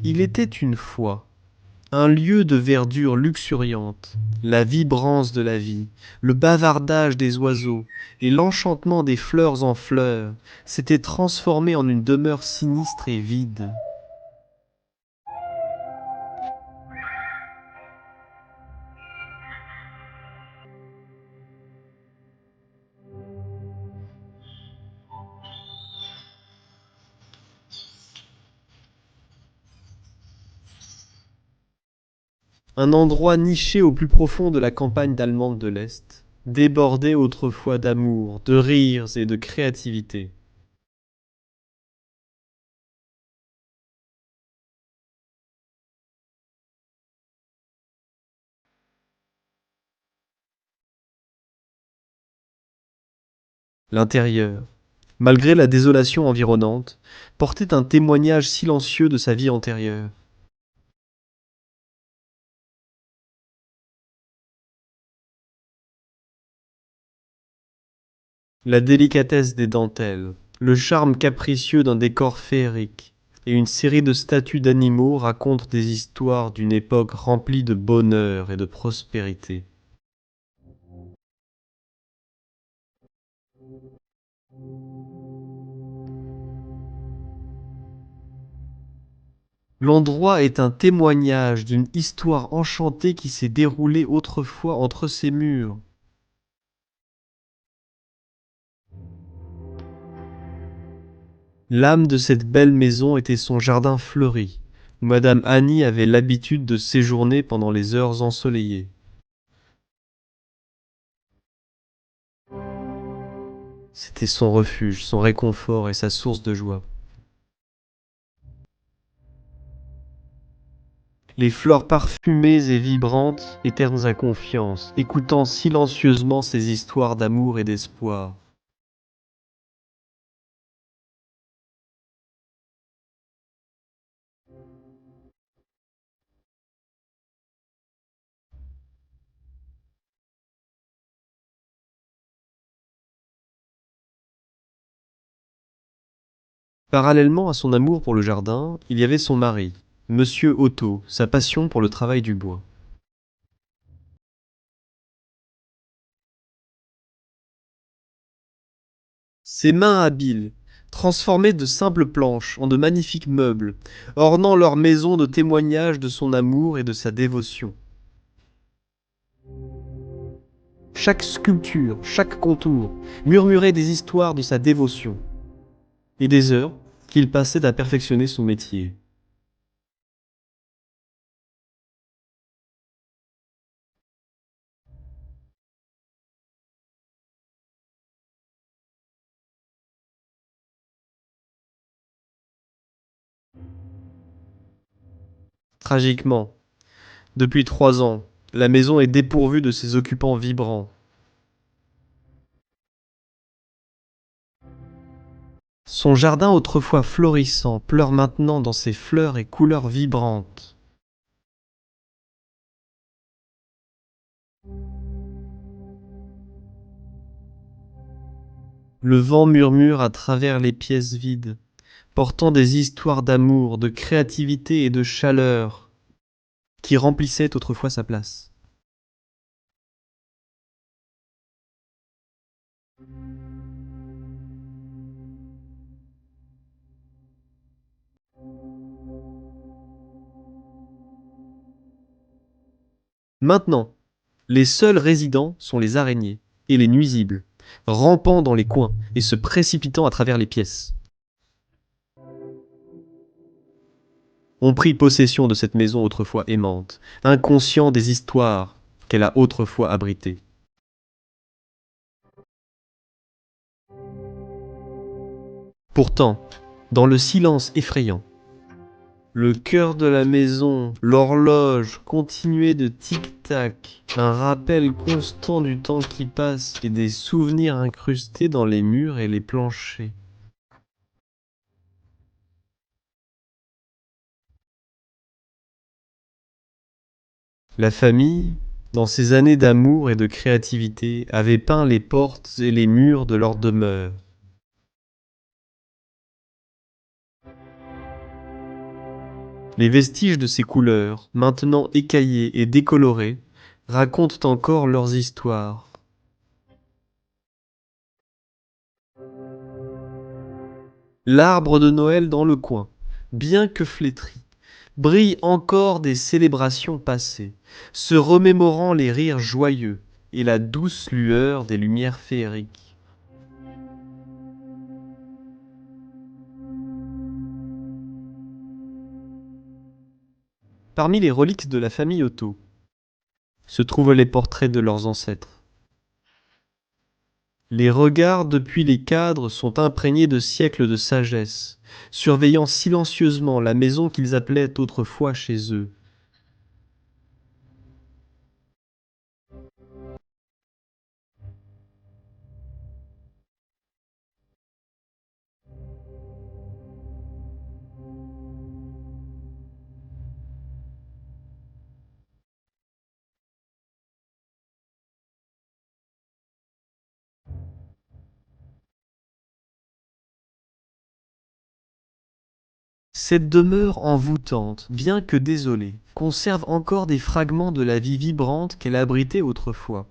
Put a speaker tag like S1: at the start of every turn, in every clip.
S1: Il était une fois un lieu de verdure luxuriante, la vibrance de la vie, le bavardage des oiseaux et l'enchantement des fleurs en fleurs s'étaient transformés en une demeure sinistre et vide. Un endroit niché au plus profond de la campagne d'Allemande de l'Est, débordé autrefois d'amour, de rires et de créativité. L'intérieur, malgré la désolation environnante, portait un témoignage silencieux de sa vie antérieure. La délicatesse des dentelles, le charme capricieux d'un décor féerique, et une série de statues d'animaux racontent des histoires d'une époque remplie de bonheur et de prospérité. L'endroit est un témoignage d'une histoire enchantée qui s'est déroulée autrefois entre ces murs. L'âme de cette belle maison était son jardin fleuri, où Madame Annie avait l'habitude de séjourner pendant les heures ensoleillées. C'était son refuge, son réconfort et sa source de joie. Les fleurs parfumées et vibrantes étaient dans sa confiance, écoutant silencieusement ses histoires d'amour et d'espoir. Parallèlement à son amour pour le jardin, il y avait son mari, Monsieur Otto, sa passion pour le travail du bois. Ses mains habiles transformaient de simples planches en de magnifiques meubles, ornant leur maison de témoignages de son amour et de sa dévotion. Chaque sculpture, chaque contour murmurait des histoires de sa dévotion et des heures qu'il passait à perfectionner son métier. Tragiquement, depuis 3 ans, la maison est dépourvue de ses occupants vibrants. Son jardin autrefois florissant pleure maintenant dans ses fleurs et couleurs vibrantes. Le vent murmure à travers les pièces vides, portant des histoires d'amour, de créativité et de chaleur qui remplissaient autrefois sa place. Maintenant, les seuls résidents sont les araignées et les nuisibles, rampant dans les coins et se précipitant à travers les pièces. On prit possession de cette maison autrefois aimante, inconscient des histoires qu'elle a autrefois abritées. Pourtant, dans le silence effrayant, le cœur de la maison, l'horloge continuait de tic-tac, un rappel constant du temps qui passe et des souvenirs incrustés dans les murs et les planchers. La famille, dans ces années d'amour et de créativité, avait peint les portes et les murs de leur demeure. Les vestiges de ces couleurs, maintenant écaillées et décolorées, racontent encore leurs histoires. L'arbre de Noël dans le coin, bien que flétri, brille encore des célébrations passées, se remémorant les rires joyeux et la douce lueur des lumières féeriques. Parmi les reliques de la famille Otto se trouvent les portraits de leurs ancêtres. Les regards depuis les cadres sont imprégnés de siècles de sagesse, surveillant silencieusement la maison qu'ils appelaient autrefois chez eux. Cette demeure envoûtante, bien que désolée, conserve encore des fragments de la vie vibrante qu'elle abritait autrefois.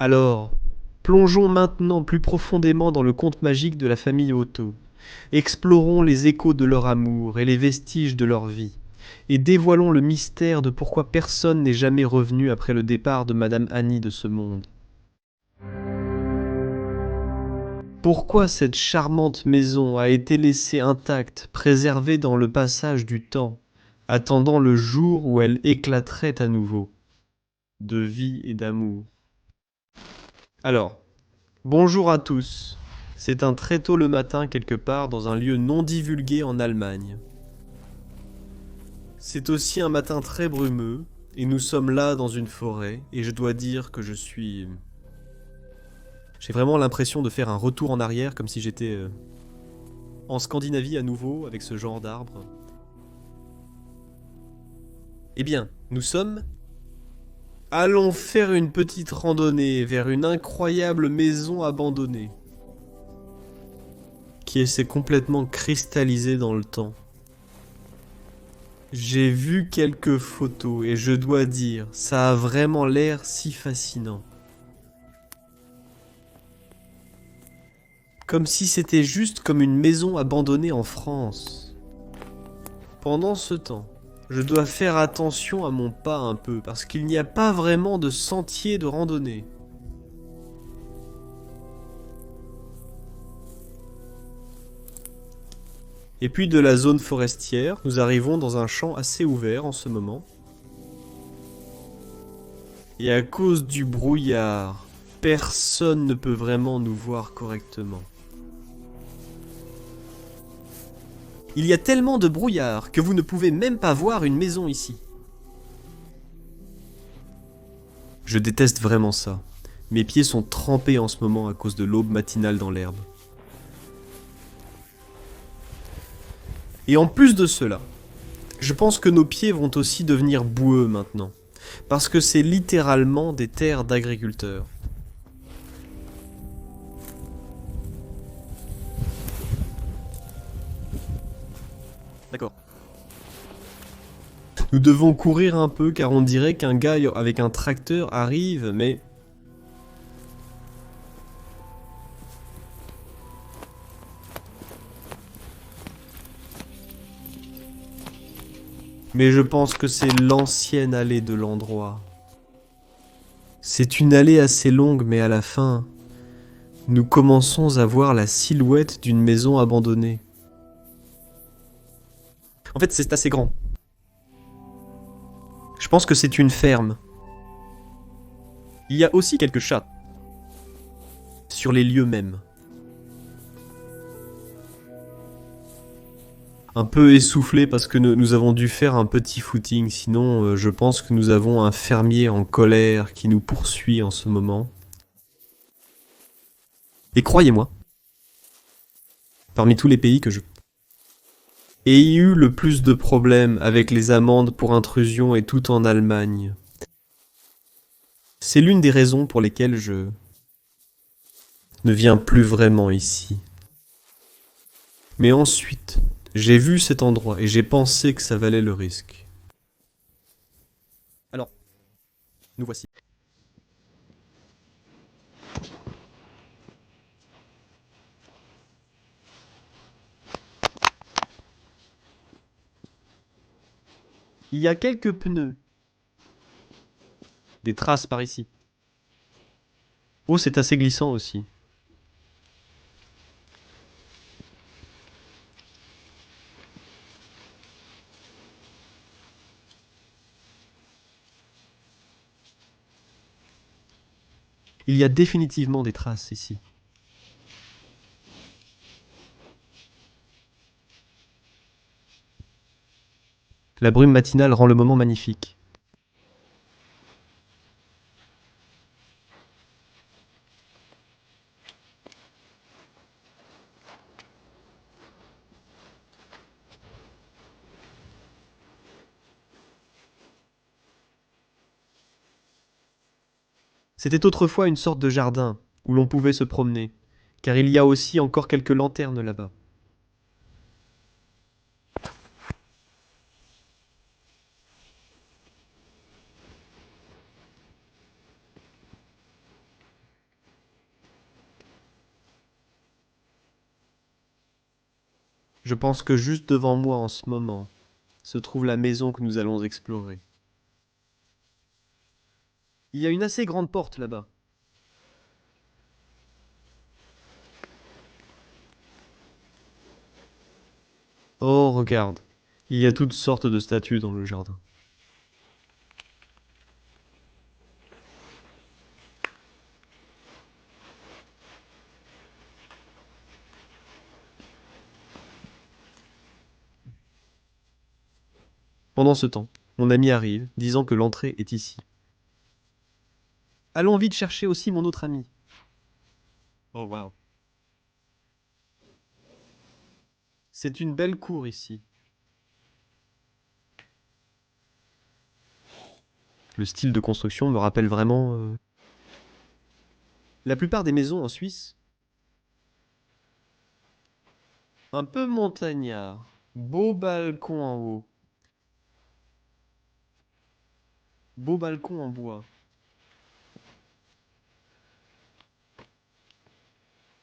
S1: Alors, plongeons maintenant plus profondément dans le conte magique de la famille Otto. Explorons les échos de leur amour et les vestiges de leur vie, et dévoilons le mystère de pourquoi personne n'est jamais revenu après le départ de Madame Annie de ce monde. Pourquoi cette charmante maison a été laissée intacte, préservée dans le passage du temps, attendant le jour où elle éclaterait à nouveau, de vie et d'amour. Alors, bonjour à tous. C'est un très tôt le matin quelque part dans un lieu non divulgué en Allemagne. C'est aussi un matin très brumeux, et nous sommes là dans une forêt, et je dois dire que j'ai vraiment l'impression de faire un retour en arrière, comme si j'étais en Scandinavie à nouveau, avec ce genre d'arbre. Eh bien, nous sommes... Allons faire une petite randonnée vers une incroyable maison abandonnée, qui s'est complètement cristallisée dans le temps. J'ai vu quelques photos et je dois dire, ça a vraiment l'air si fascinant. Comme si c'était juste comme une maison abandonnée en France. Pendant ce temps, je dois faire attention à mon pas un peu, parce qu'il n'y a pas vraiment de sentier de randonnée. Et puis de la zone forestière, nous arrivons dans un champ assez ouvert en ce moment. Et à cause du brouillard, personne ne peut vraiment nous voir correctement. Il y a tellement de brouillard que vous ne pouvez même pas voir une maison ici. Je déteste vraiment ça. Mes pieds sont trempés en ce moment à cause de l'aube matinale dans l'herbe. Et en plus de cela, je pense que nos pieds vont aussi devenir boueux maintenant. Parce que c'est littéralement des terres d'agriculteurs. D'accord. Nous devons courir un peu car on dirait qu'un gars avec un tracteur arrive, mais... Mais je pense que c'est l'ancienne allée de l'endroit. C'est une allée assez longue, mais à la fin, Nous commençons à voir la silhouette d'une maison abandonnée. En fait, c'est assez grand. Je pense que c'est une ferme. Il y a aussi quelques chats. Sur les lieux mêmes. Un peu essoufflé parce que nous avons dû faire un petit footing, sinon je pense que nous avons un fermier en colère qui nous poursuit en ce moment. Et croyez-moi, parmi tous les pays que je ai eu le plus de problèmes avec les amendes pour intrusion et tout en Allemagne. C'est l'une des raisons pour lesquelles je ne viens plus vraiment ici. Mais ensuite, j'ai vu cet endroit et j'ai pensé que ça valait le risque. Alors, nous voici. Il y a quelques pneus. Des traces par ici. Oh, c'est assez glissant aussi. Il y a définitivement des traces ici. La brume matinale rend le moment magnifique. C'était autrefois une sorte de jardin où l'on pouvait se promener, car il y a aussi encore quelques lanternes là-bas. Je pense que juste devant moi en ce moment se trouve la maison que nous allons explorer. Il y a une assez grande porte là-bas. Oh, regarde, il y a toutes sortes de statues dans le jardin. Pendant ce temps, mon ami arrive, disant que l'entrée est ici. Allons vite chercher aussi mon autre ami. Oh wow. C'est une belle cour ici. Le style de construction me rappelle vraiment la plupart des maisons en Suisse. Un peu montagnard. Beau balcon en haut. Beau balcon en bois.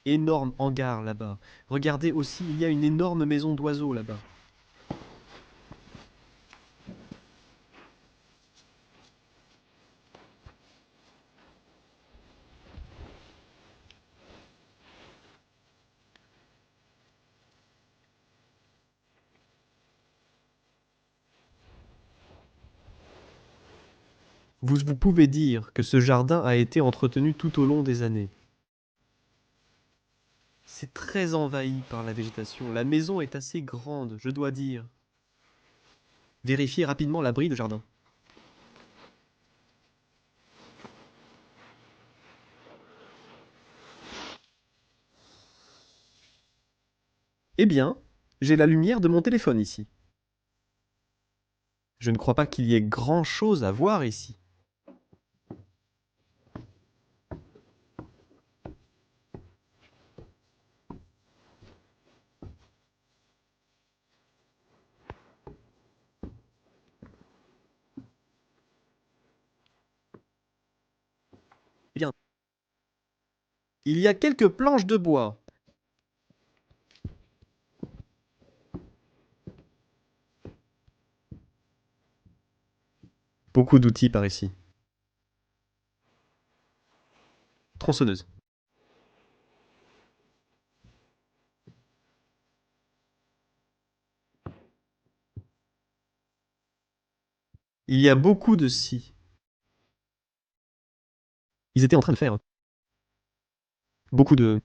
S1: Énorme hangar là-bas. Regardez aussi, il y a une énorme maison d'oiseaux là-bas. Vous pouvez dire que ce jardin a été entretenu tout au long des années. C'est très envahi par la végétation. La maison est assez grande, je dois dire. Vérifiez rapidement l'abri de jardin. Eh bien, j'ai la lumière de mon téléphone ici. Je ne crois pas qu'il y ait grand-chose à voir ici. Eh bien, il y a quelques planches de bois. Beaucoup d'outils par ici. Tronçonneuse. Il y a beaucoup de scies. Ils étaient en train de faire beaucoup de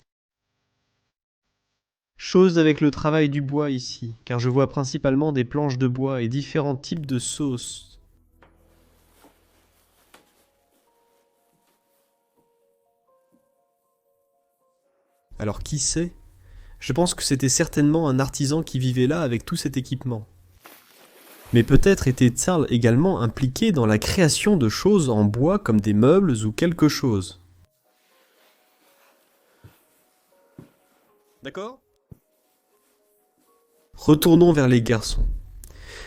S1: choses avec le travail du bois ici, car je vois principalement des planches de bois et différents types de sauces. Alors qui sait? Je pense que c'était certainement un artisan qui vivait là avec tout cet équipement. Mais peut-être était Charles également impliqué dans la création de choses en bois comme des meubles ou quelque chose. D'accord? Retournons vers les garçons.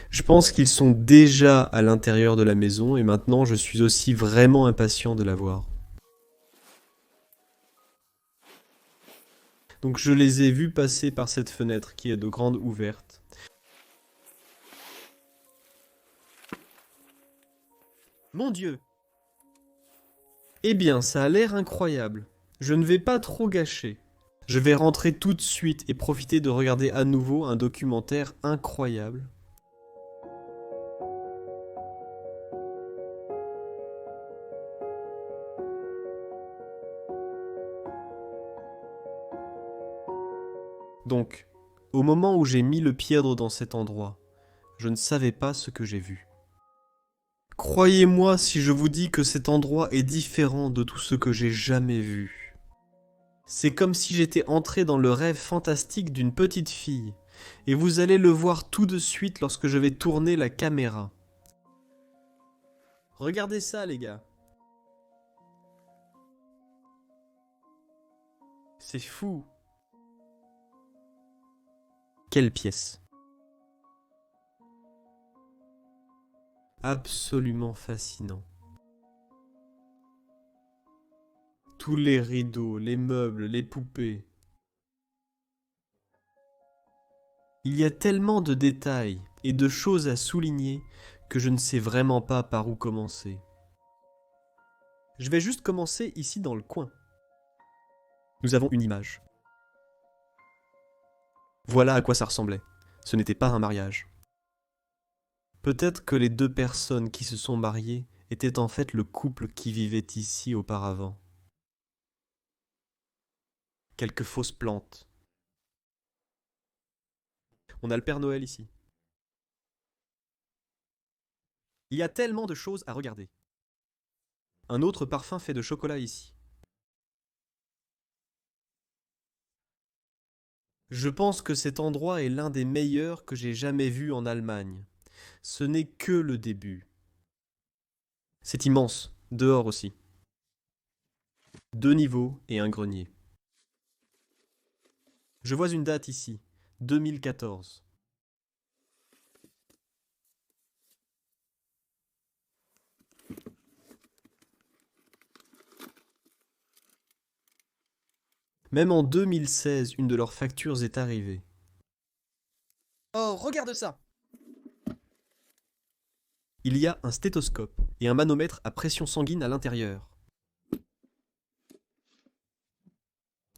S1: Je pense qu'ils sont déjà à l'intérieur de la maison et maintenant je suis aussi vraiment impatient de la voir. Donc je les ai vus passer par cette fenêtre qui est de grande ouverte. Mon Dieu! Eh bien, ça a l'air incroyable. Je ne vais pas trop gâcher. Je vais rentrer tout de suite et profiter de regarder à nouveau un documentaire incroyable. Donc, au moment où j'ai mis le pièdre dans cet endroit, je ne savais pas ce que j'ai vu. Croyez-moi si je vous dis que cet endroit est différent de tout ce que j'ai jamais vu. C'est comme si j'étais entré dans le rêve fantastique d'une petite fille, et vous allez le voir tout de suite lorsque je vais tourner la caméra. Regardez ça les gars. C'est fou. Quelle pièce. Absolument fascinant. Tous les rideaux, les meubles, les poupées. Il y a tellement de détails et de choses à souligner que je ne sais vraiment pas par où commencer. Je vais juste commencer ici dans le coin. Nous avons une image. Voilà à quoi ça ressemblait. Ce n'était pas un mariage. Peut-être que les deux personnes qui se sont mariées étaient en fait le couple qui vivait ici auparavant. Quelques fausses plantes. On a le Père Noël ici. Il y a tellement de choses à regarder. Un autre parfum fait de chocolat ici. Je pense que cet endroit est l'un des meilleurs que j'ai jamais vu en Allemagne. Ce n'est que le début. C'est immense, dehors aussi. 2 niveaux et un grenier. Je vois une date ici, 2014. Même en 2016, une de leurs factures est arrivée. Oh, regarde ça! Il y a un stéthoscope et un manomètre à pression sanguine à l'intérieur.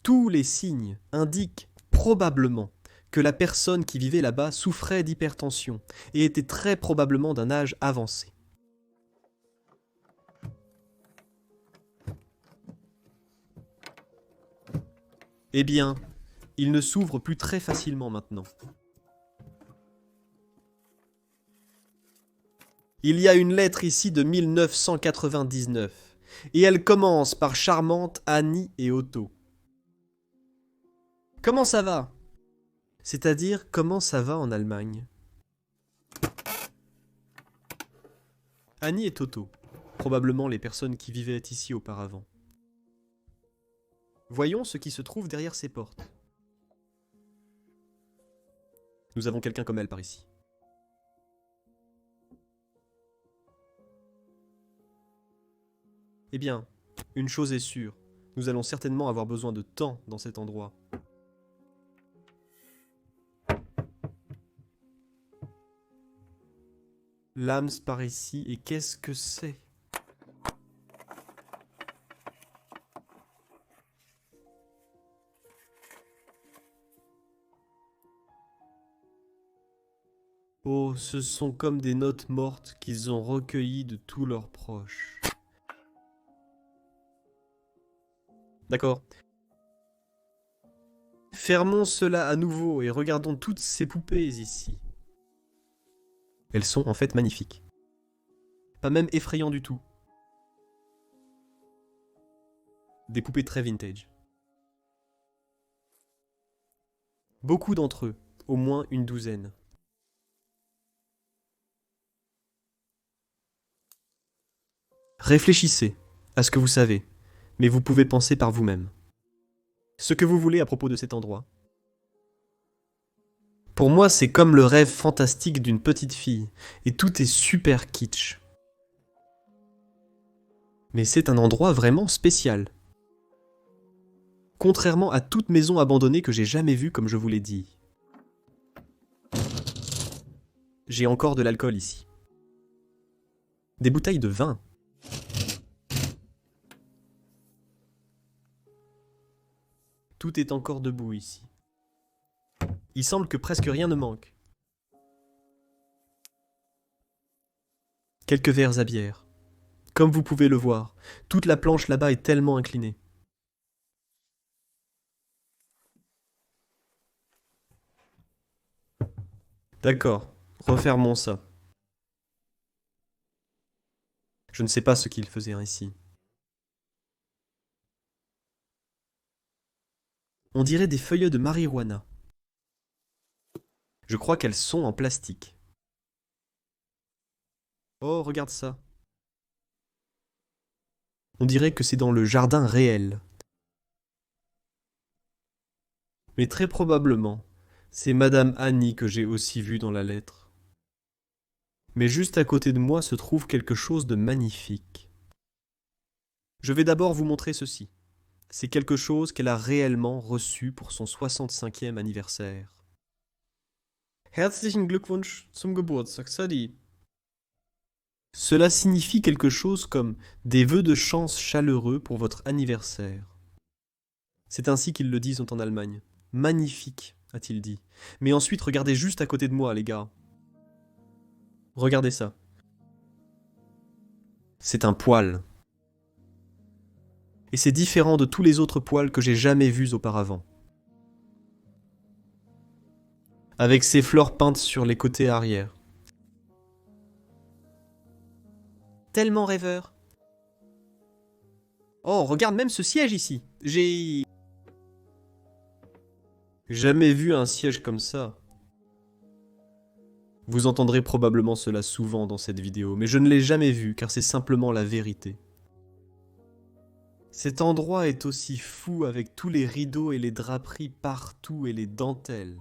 S1: Tous les signes indiquent probablement que la personne qui vivait là-bas souffrait d'hypertension et était très probablement d'un âge avancé. Eh bien, il ne s'ouvre plus très facilement maintenant. Il y a une lettre ici de 1999, et elle commence par charmante Annie et Otto. Comment ça va? C'est-à-dire comment ça va en Allemagne? Annie et Otto, probablement les personnes qui vivaient ici auparavant. Voyons ce qui se trouve derrière ces portes. Nous avons quelqu'un comme elle par ici. Eh bien, une chose est sûre, nous allons certainement avoir besoin de temps dans cet endroit. L'âme par ici, et qu'est-ce que c'est? Oh, ce sont comme des notes mortes qu'ils ont recueillies de tous leurs proches. D'accord. Fermons cela à nouveau et regardons toutes ces poupées ici. Elles sont en fait magnifiques. Pas même effrayantes du tout. Des poupées très vintage. Beaucoup d'entre eux, au moins une douzaine. Réfléchissez à ce que vous savez, mais vous pouvez penser par vous-même. Ce que vous voulez à propos de cet endroit. Pour moi, c'est comme le rêve fantastique d'une petite fille, et tout est super kitsch. Mais c'est un endroit vraiment spécial. Contrairement à toute maison abandonnée que j'ai jamais vue comme je vous l'ai dit. J'ai encore de l'alcool ici. Des bouteilles de vin. Tout est encore debout ici. Il semble que presque rien ne manque. Quelques verres à bière. Comme vous pouvez le voir, toute la planche là-bas est tellement inclinée. D'accord, refermons ça. Je ne sais pas ce qu'il faisait ici. On dirait des feuilles de marijuana. Je crois qu'elles sont en plastique. Oh, regarde ça. On dirait que c'est dans le jardin réel. Mais très probablement, c'est Madame Annie que j'ai aussi vue dans la lettre. Mais juste à côté de moi se trouve quelque chose de magnifique. Je vais d'abord vous montrer ceci. C'est quelque chose qu'elle a réellement reçu pour son 65e anniversaire. Herzlichen Glückwunsch zum Geburtstag, Sadie. Cela signifie quelque chose comme des vœux de chance chaleureux pour votre anniversaire. C'est ainsi qu'ils le disent en Allemagne. Magnifique, a-t-il dit. Mais ensuite, regardez juste à côté de moi, les gars. Regardez ça. C'est un poil. Et c'est différent de tous les autres poils que j'ai jamais vus auparavant. Avec ses fleurs peintes sur les côtés arrière. Tellement rêveur. Oh, regarde même ce siège ici. J'ai jamais vu un siège comme ça. Vous entendrez probablement cela souvent dans cette vidéo, mais je ne l'ai jamais vu car c'est simplement la vérité. Cet endroit est aussi fou avec tous les rideaux et les draperies partout et les dentelles.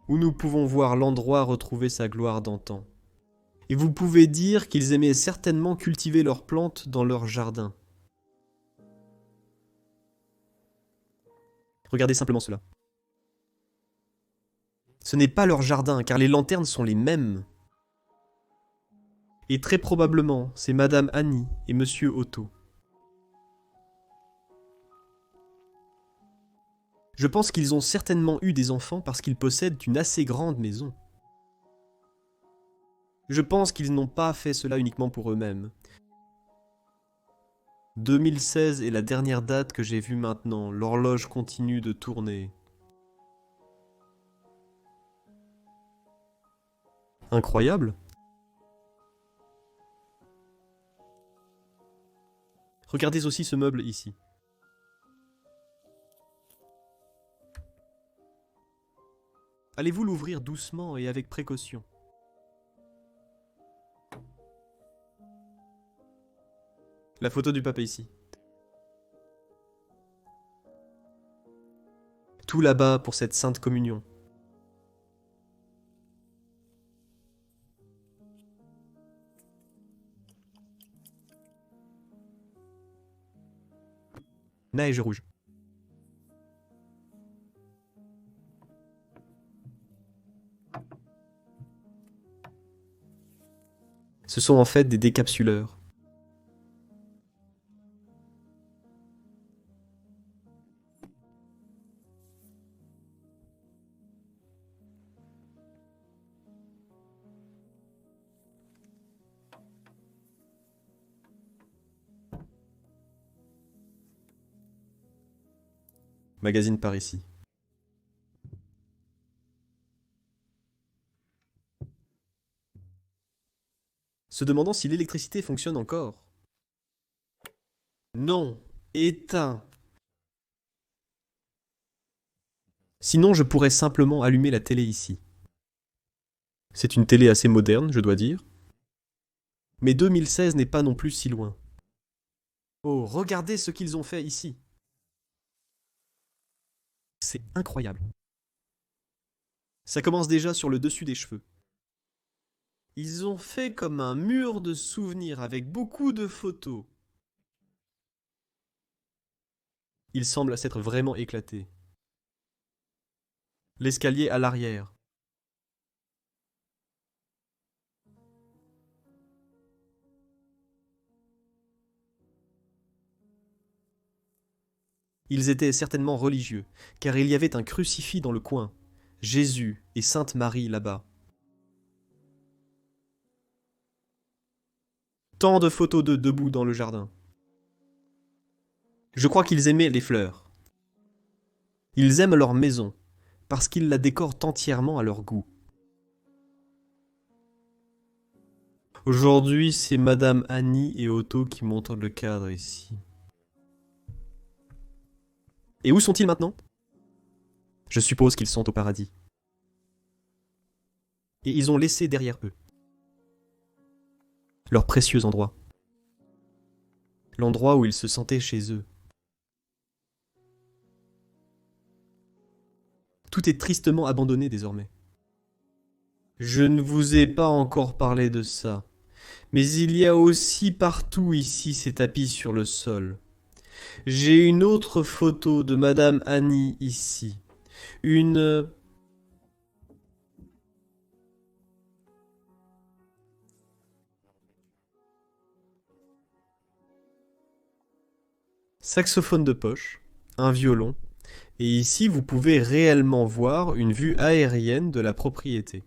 S1: Où nous pouvons voir l'endroit retrouver sa gloire d'antan. Et vous pouvez dire qu'ils aimaient certainement cultiver leurs plantes dans leur jardin. Regardez simplement cela. Ce n'est pas leur jardin, car les lanternes sont les mêmes. Et très probablement, c'est Madame Annie et Monsieur Otto. Je pense qu'ils ont certainement eu des enfants parce qu'ils possèdent une assez grande maison. Je pense qu'ils n'ont pas fait cela uniquement pour eux-mêmes. 2016 est la dernière date que j'ai vue maintenant, l'horloge continue de tourner. Incroyable. Regardez aussi ce meuble ici. Allez-vous l'ouvrir doucement et avec précaution? La photo du pape ici. Tout là-bas pour cette sainte communion. Neige rouge. Ce sont en fait des décapsuleurs. Magazine par ici. Se demandant si l'électricité fonctionne encore. Non, éteint. Sinon, je pourrais simplement allumer la télé ici. C'est une télé assez moderne, je dois dire. Mais 2016 n'est pas non plus si loin. Oh, regardez ce qu'ils ont fait ici. C'est incroyable. Ça commence déjà sur le dessus des cheveux. Ils ont fait comme un mur de souvenirs avec beaucoup de photos. Il semble s'être vraiment éclaté. L'escalier à l'arrière. Ils étaient certainement religieux, car il y avait un crucifix dans le coin. Jésus et Sainte Marie là-bas. Tant de photos d'eux debout dans le jardin. Je crois qu'ils aimaient les fleurs. Ils aiment leur maison, parce qu'ils la décorent entièrement à leur goût. Aujourd'hui, c'est Madame Annie et Otto qui montent le cadre ici. Et où sont-ils maintenant? Je suppose qu'ils sont au paradis. Et ils ont laissé derrière eux leur précieux endroit. L'endroit où ils se sentaient chez eux. Tout est tristement abandonné désormais. Je ne vous ai pas encore parlé de ça. Mais il y a aussi partout ici ces tapis sur le sol. J'ai une autre photo de Madame Annie ici. Une... saxophone de poche, un violon, et ici vous pouvez réellement voir une vue aérienne de la propriété.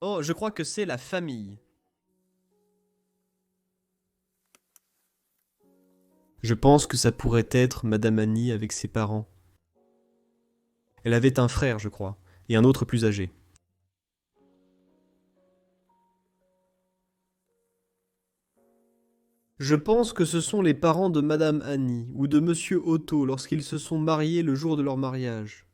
S1: Oh, je crois que c'est la famille. Je pense que ça pourrait être Madame Annie avec ses parents. Elle avait un frère, je crois, et un autre plus âgé. Je pense que ce sont les parents de Madame Annie ou de Monsieur Otto lorsqu'ils se sont mariés le jour de leur mariage.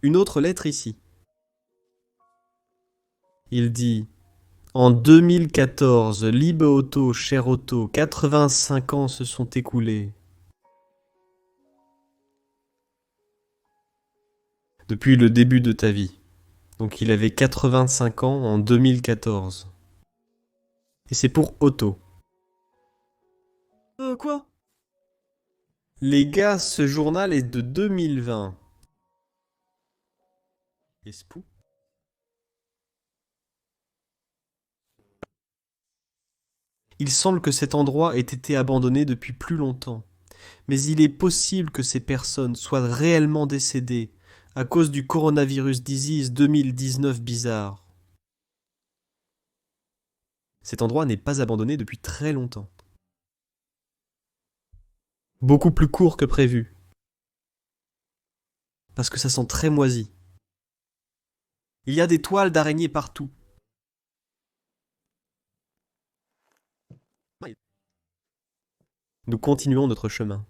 S1: Une autre lettre ici. Il dit: en 2014, Liebe Otto, cher Otto, 85 ans se sont écoulés. Depuis le début de ta vie. Donc il avait 85 ans en 2014. Et c'est pour Otto. Quoi? Les gars, ce journal est de 2020. Espou? Il semble que cet endroit ait été abandonné depuis plus longtemps. Mais il est possible que ces personnes soient réellement décédées à cause du coronavirus disease 2019 bizarre. Cet endroit n'est pas abandonné depuis très longtemps. Beaucoup plus court que prévu. Parce que ça sent très moisi. Il y a des toiles d'araignées partout. Nous continuons notre chemin.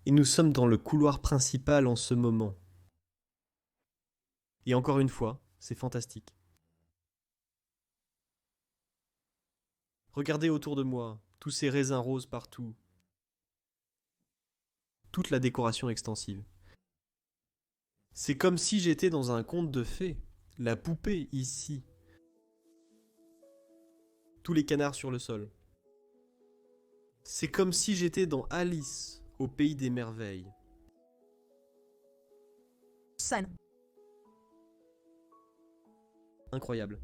S1: Et nous sommes dans le couloir principal en ce moment. Et encore une fois, c'est fantastique. Regardez autour de moi, tous ces raisins roses partout. Toute la décoration extensive. C'est comme si j'étais dans un conte de fées. La poupée ici. Tous les canards sur le sol. C'est comme si j'étais dans Alice, au pays des merveilles.
S2: Scène.
S1: Incroyable.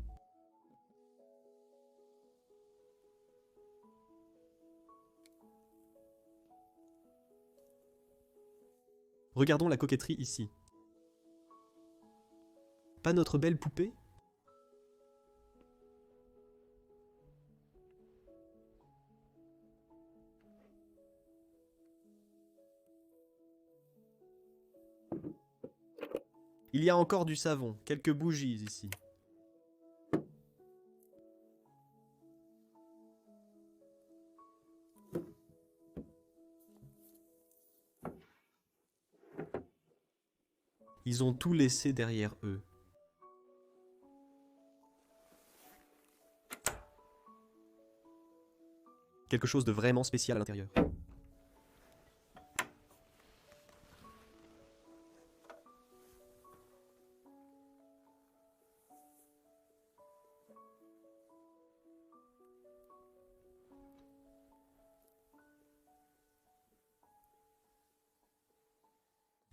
S1: Regardons la coquetterie ici. Pas notre belle poupée? Il y a encore du savon, quelques bougies ici. Ils ont tout laissé derrière eux. Quelque chose de vraiment spécial à l'intérieur.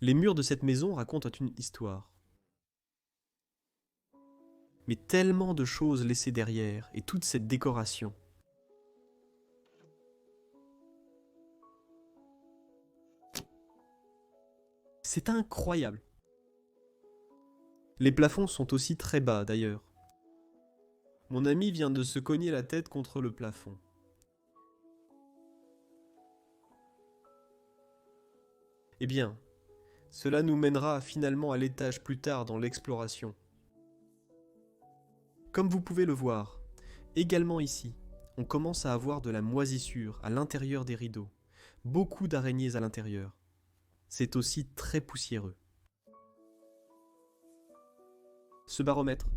S1: Les murs de cette maison racontent une histoire. Mais tellement de choses laissées derrière, et toute cette décoration. C'est incroyable. Les plafonds sont aussi très bas d'ailleurs. Mon ami vient de se cogner la tête contre le plafond. Eh bien, cela nous mènera finalement à l'étage plus tard dans l'exploration. Comme vous pouvez le voir, également ici, on commence à avoir de la moisissure à l'intérieur des rideaux. Beaucoup d'araignées à l'intérieur. C'est aussi très poussiéreux. Ce baromètre.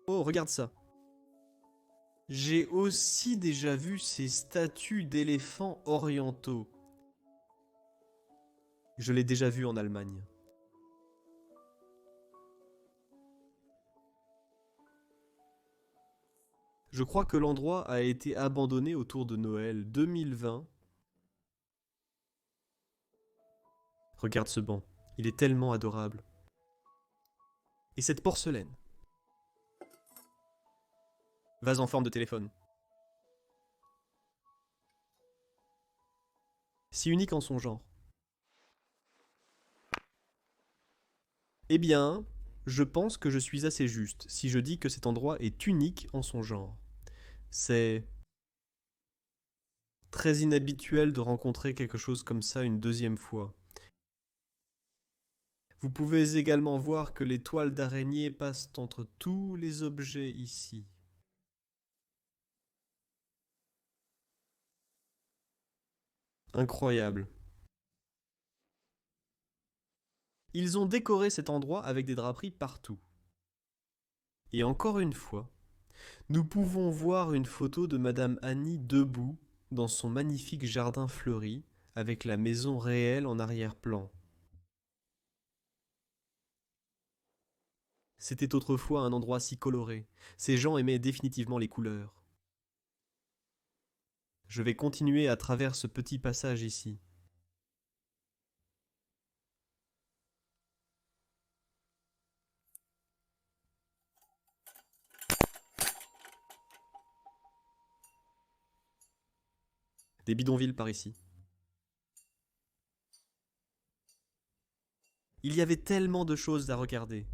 S1: Oh, regarde ça. J'ai aussi déjà vu ces statues d'éléphants orientaux. Je l'ai déjà vu en Allemagne. Je crois que l'endroit a été abandonné autour de Noël 2020. Regarde ce banc, il est tellement adorable. Et cette porcelaine. Vase en forme de téléphone. Si unique en son genre. Eh bien, je pense que je suis assez juste si je dis que cet endroit est unique en son genre. C'est très inhabituel de rencontrer quelque chose comme ça une deuxième fois. Vous pouvez également voir que les toiles d'araignée passent entre tous les objets ici. Incroyable. Ils ont décoré cet endroit avec des draperies partout. Et encore une fois, nous pouvons voir une photo de Madame Annie debout dans son magnifique jardin fleuri avec la maison réelle en arrière-plan. C'était autrefois un endroit si coloré. Ces gens aimaient définitivement les couleurs. Je vais continuer à travers ce petit passage ici. Des bidonvilles par ici. Il y avait tellement de choses à regarder.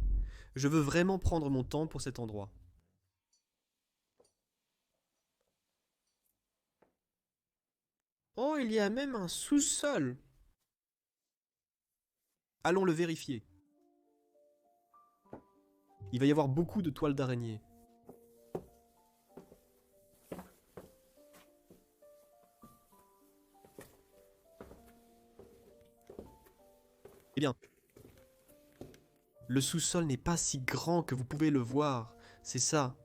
S1: Je veux vraiment prendre mon temps pour cet endroit. Oh, il y a même un sous-sol. Allons le vérifier. Il va y avoir beaucoup de toiles d'araignée. Eh bien, le sous-sol n'est pas si grand que vous pouvez le voir. C'est ça.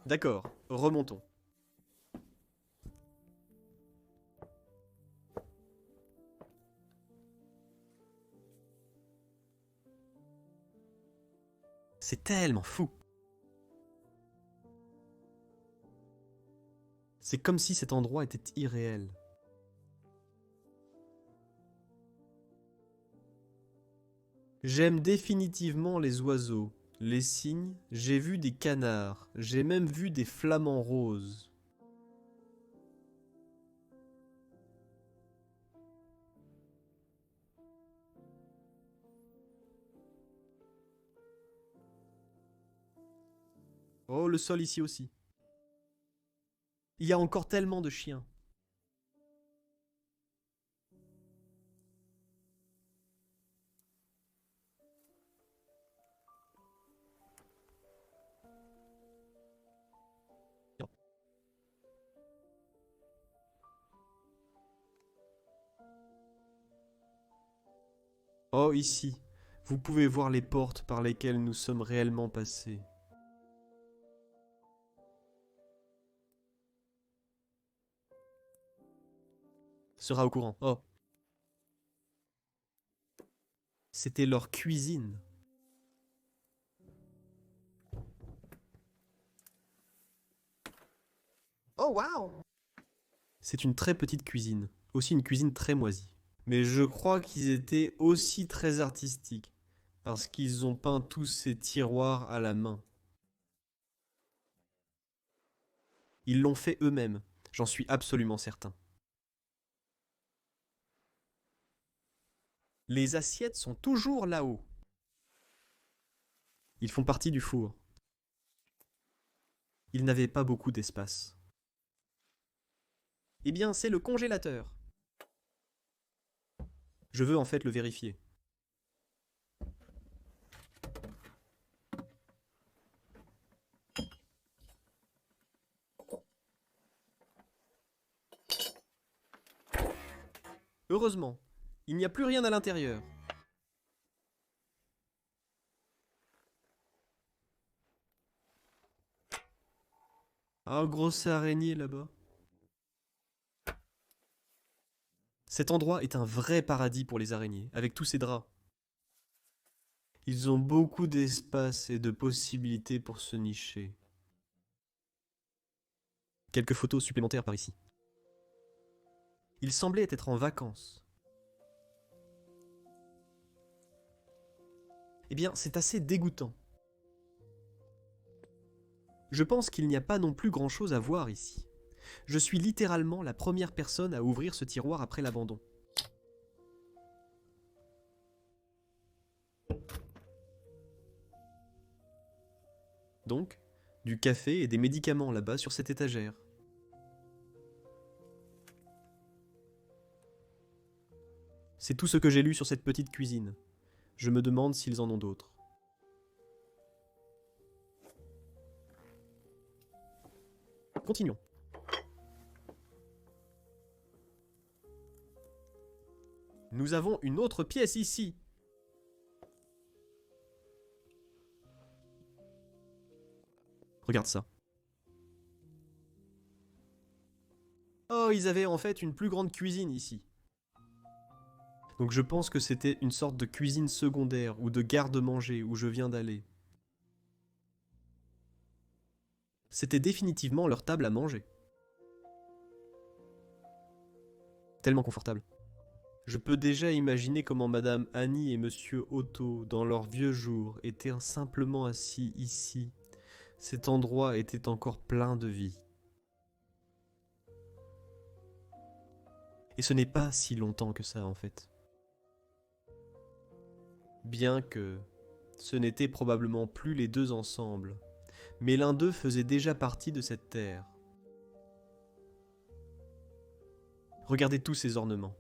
S1: D'accord, remontons. C'est tellement fou. C'est comme si cet endroit était irréel. J'aime définitivement les oiseaux, les cygnes, j'ai vu des canards, j'ai même vu des flamants roses. Oh, le sol ici aussi. Il y a encore tellement de chiens. Oh, ici, vous pouvez voir les portes par lesquelles nous sommes réellement passés. Sera au courant. Oh. C'était leur cuisine. Oh, waouh! C'est une très petite cuisine. Aussi une cuisine très moisie. Mais je crois qu'ils étaient aussi très artistiques. Parce qu'ils ont peint tous ces tiroirs à la main. Ils l'ont fait eux-mêmes. J'en suis absolument certain. Les assiettes sont toujours là-haut. Ils font partie du four. Ils n'avaient pas beaucoup d'espace. Eh bien, c'est le congélateur. Je veux en fait le vérifier. Heureusement, il n'y a plus rien à l'intérieur. Ah, grosse araignée là-bas. Cet endroit est un vrai paradis pour les araignées, avec tous ces draps. Ils ont beaucoup d'espace et de possibilités pour se nicher. Quelques photos supplémentaires par ici. Ils semblaient être en vacances. Eh bien, c'est assez dégoûtant. Je pense qu'il n'y a pas non plus grand-chose à voir ici. Je suis littéralement la première personne à ouvrir ce tiroir après l'abandon. Donc, du café et des médicaments là-bas sur cette étagère. C'est tout ce que j'ai lu sur cette petite cuisine. Je me demande s'ils en ont d'autres. Continuons. Nous avons une autre pièce ici. Regarde ça. Oh, ils avaient en fait une plus grande cuisine ici. Donc je pense que c'était une sorte de cuisine secondaire ou de garde-manger où je viens d'aller. C'était définitivement leur table à manger. Tellement confortable. Je peux déjà imaginer comment Madame Annie et Monsieur Otto, dans leurs vieux jours, étaient simplement assis ici. Cet endroit était encore plein de vie. Et ce n'est pas si longtemps que ça en fait. Bien que ce n'était probablement plus les deux ensemble, mais l'un d'eux faisait déjà partie de cette terre. Regardez tous ces ornements.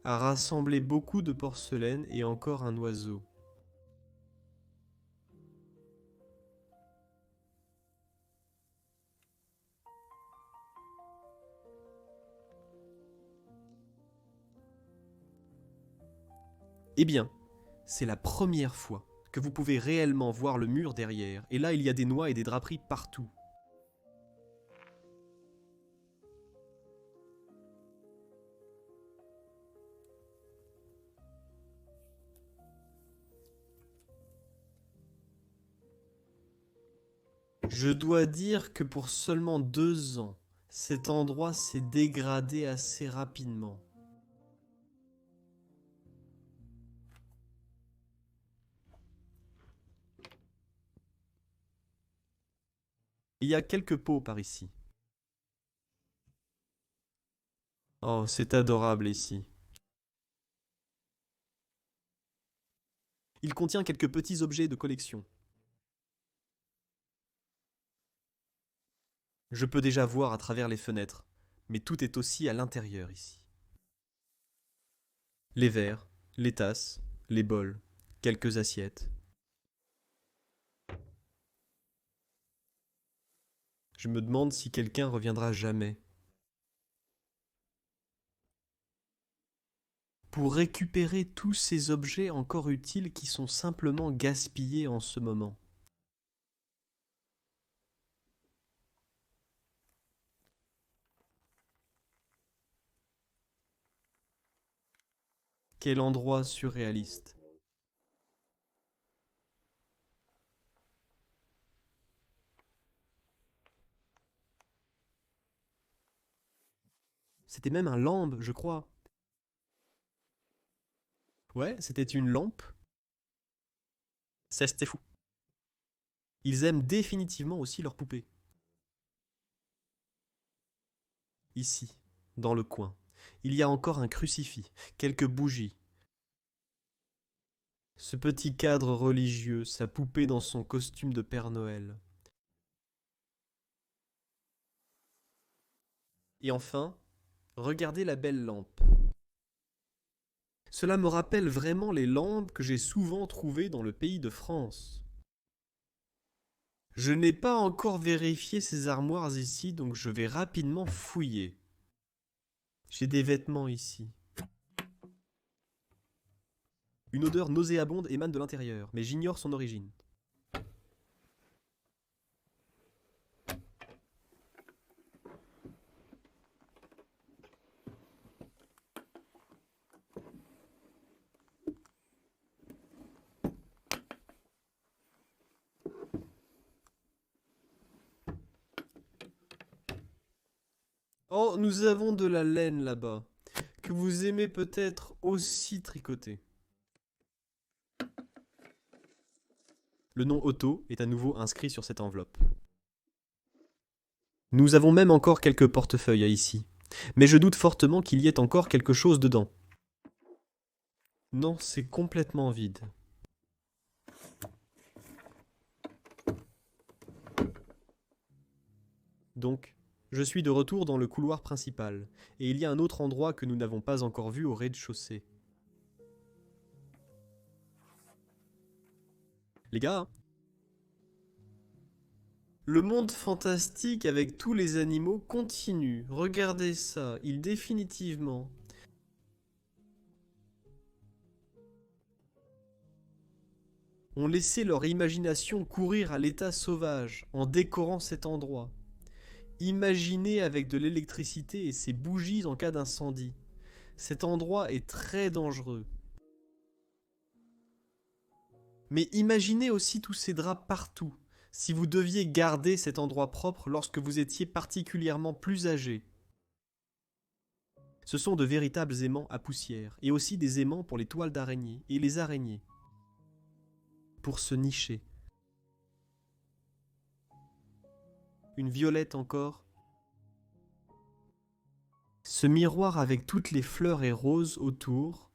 S1: A rassemblé beaucoup de porcelaine et encore un oiseau. Eh bien, c'est la première fois que vous pouvez réellement voir le mur derrière, et là il y a des noix et des draperies partout. Je dois dire que pour seulement 2 ans, cet endroit s'est dégradé assez rapidement. Il y a quelques pots par ici. Oh, c'est adorable ici. Il contient quelques petits objets de collection. Je peux déjà voir à travers les fenêtres, mais tout est aussi à l'intérieur ici. Les verres, les tasses, les bols, quelques assiettes. Je me demande si quelqu'un reviendra jamais. Pour récupérer tous ces objets encore utiles qui sont simplement gaspillés en ce moment. Quel endroit surréaliste. C'était même un lampe, je crois. Ouais, c'était une lampe. Ça, c'était fou. Ils aiment définitivement aussi leurs poupées. Ici, dans le coin, il y a encore un crucifix, quelques bougies. Ce petit cadre religieux, sa poupée dans son costume de Père Noël. Et enfin, regardez la belle lampe. Cela me rappelle vraiment les lampes que j'ai souvent trouvées dans le pays de France. Je n'ai pas encore vérifié ces armoires ici, donc je vais rapidement fouiller. J'ai des vêtements ici. Une odeur nauséabonde émane de l'intérieur, mais j'ignore son origine. Oh, nous avons de la laine là-bas, que vous aimez peut-être aussi tricoter. Le nom Otto est à nouveau inscrit sur cette enveloppe. Nous avons même encore quelques portefeuilles ici, mais je doute fortement qu'il y ait encore quelque chose dedans. Non, c'est complètement vide. Donc, je suis de retour dans le couloir principal, et il y a un autre endroit que nous n'avons pas encore vu au rez-de-chaussée. Les gars, le monde fantastique avec tous les animaux continue. Regardez ça, ils définitivement ont laissé leur imagination courir à l'état sauvage en décorant cet endroit. Imaginez avec de l'électricité et ces bougies en cas d'incendie. Cet endroit est très dangereux. Mais imaginez aussi tous ces draps partout, si vous deviez garder cet endroit propre lorsque vous étiez particulièrement plus âgé. Ce sont de véritables aimants à poussière, et aussi des aimants pour les toiles d'araignée et les araignées. Pour se nicher. Une violette encore. Ce miroir avec toutes les fleurs et roses autour.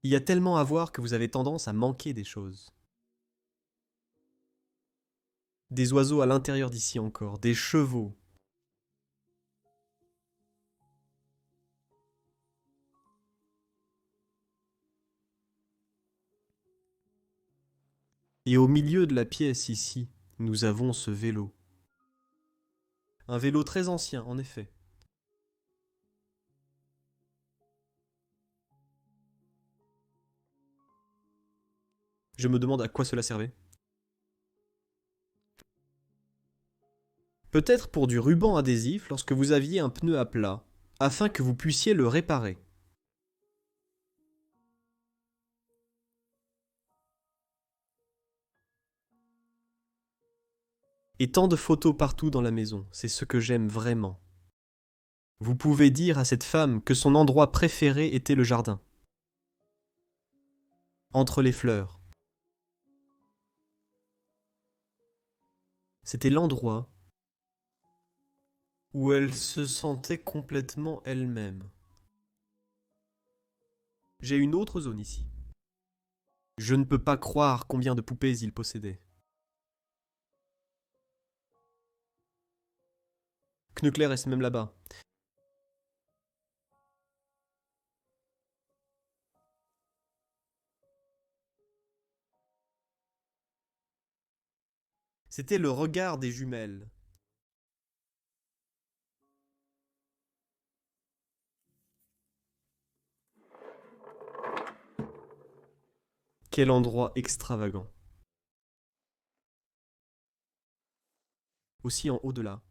S1: Il y a tellement à voir que vous avez tendance à manquer des choses. Des oiseaux à l'intérieur d'ici encore, des chevaux. Et au milieu de la pièce ici, nous avons ce vélo. Un vélo très ancien, en effet. Je me demande à quoi cela servait. Peut-être pour du ruban adhésif lorsque vous aviez un pneu à plat, afin que vous puissiez le réparer. Et tant de photos partout dans la maison, c'est ce que j'aime vraiment. Vous pouvez dire à cette femme que son endroit préféré était le jardin. Entre les fleurs. C'était l'endroit où elle se sentait complètement elle-même. J'ai une autre zone ici. Je ne peux pas croire combien de poupées il possédait. Knuckler est même là-bas. C'était le regard des jumelles. Quel endroit extravagant. Aussi en haut de là.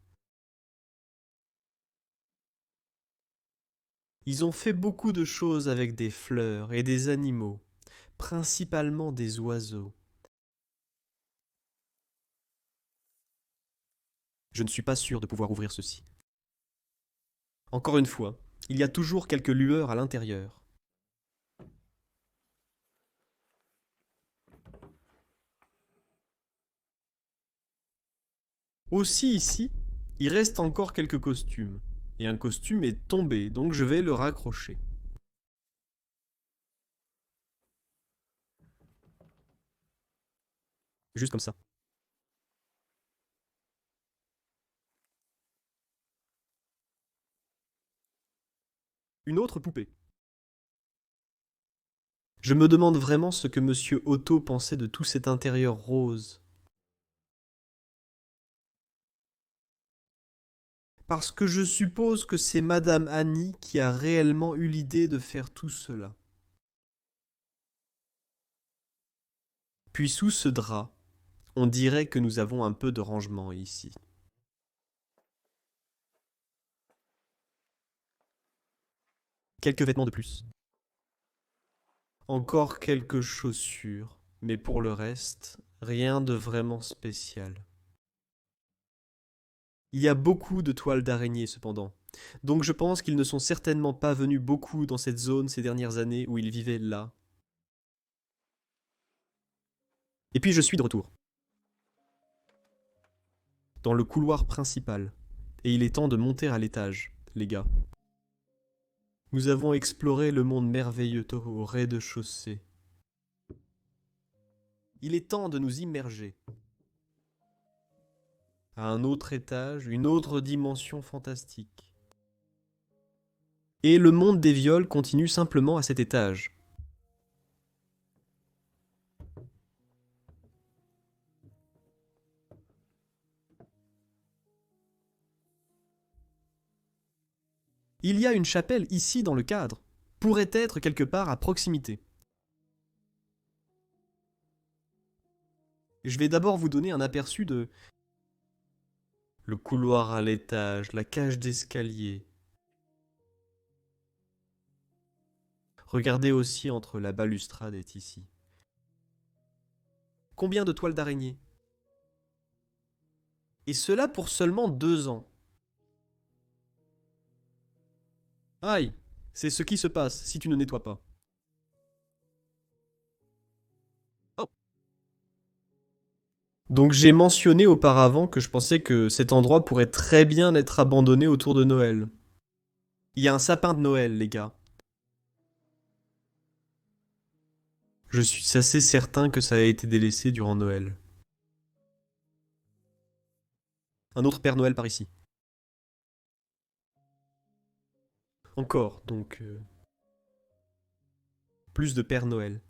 S1: Ils ont fait beaucoup de choses avec des fleurs et des animaux, principalement des oiseaux. Je ne suis pas sûr de pouvoir ouvrir ceci. Encore une fois, il y a toujours quelques lueurs à l'intérieur. Aussi ici, il reste encore quelques costumes. Et un costume est tombé, donc je vais le raccrocher. Juste comme ça. Une autre poupée. Je me demande vraiment ce que Monsieur Otto pensait de tout cet intérieur rose. Parce que je suppose que c'est Madame Annie qui a réellement eu l'idée de faire tout cela. Puis sous ce drap, on dirait que nous avons un peu de rangement ici. Quelques vêtements de plus. Encore quelques chaussures, mais pour le reste, rien de vraiment spécial. Il y a beaucoup de toiles d'araignée cependant, donc je pense qu'ils ne sont certainement pas venus beaucoup dans cette zone ces dernières années où ils vivaient là. Et puis je suis de retour, dans le couloir principal, et il est temps de monter à l'étage, les gars. Nous avons exploré le monde merveilleux au rez-de-chaussée. Il est temps de nous immerger. À un autre étage, une autre dimension fantastique. Et le monde des viols continue simplement à cet étage. Il y a une chapelle ici dans le cadre. Pourrait être quelque part à proximité. Je vais d'abord vous donner un aperçu de le couloir à l'étage, la cage d'escalier. Regardez aussi entre la balustrade et ici. Combien de toiles d'araignée? Et cela pour seulement 2 ans. Aïe, c'est ce qui se passe si tu ne nettoies pas. Oh. Donc j'ai mentionné auparavant que je pensais que cet endroit pourrait très bien être abandonné autour de Noël. Il y a un sapin de Noël, les gars. Je suis assez certain que ça a été délaissé durant Noël. Un autre Père Noël par ici. Encore, donc plus de Père Noël.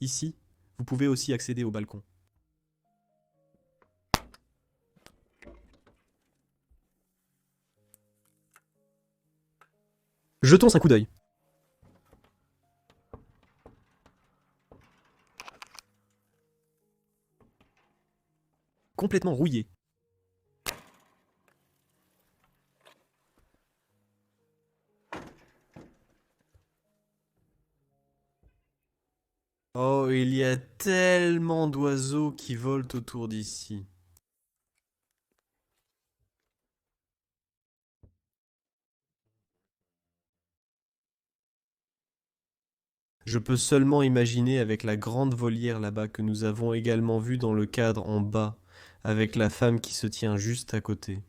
S1: Ici, vous pouvez aussi accéder au balcon. Jetons un coup d'œil. Complètement rouillé. y a tellement d'oiseaux qui volent autour d'ici. Je peux seulement imaginer avec la grande volière là-bas que nous avons également vue dans le cadre en bas, avec la femme qui se tient juste à côté.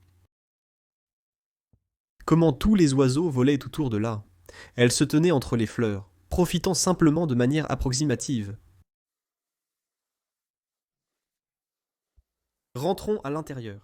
S1: Comment tous les oiseaux volaient autour de là. Elle se tenait entre les fleurs, profitant simplement de manière approximative. Rentrons à l'intérieur.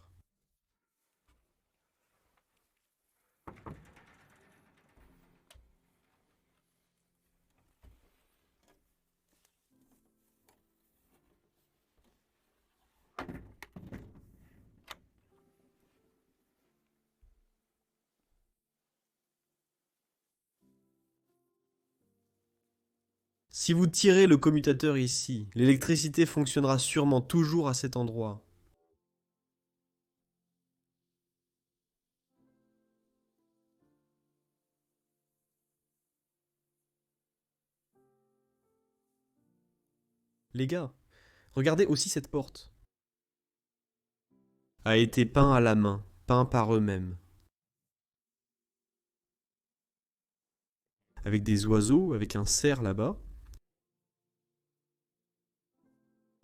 S1: Si vous tirez le commutateur ici, l'électricité fonctionnera sûrement toujours à cet endroit. Les gars, regardez aussi cette porte. A été peint à la main, peint par eux-mêmes. Avec des oiseaux, avec un cerf là-bas.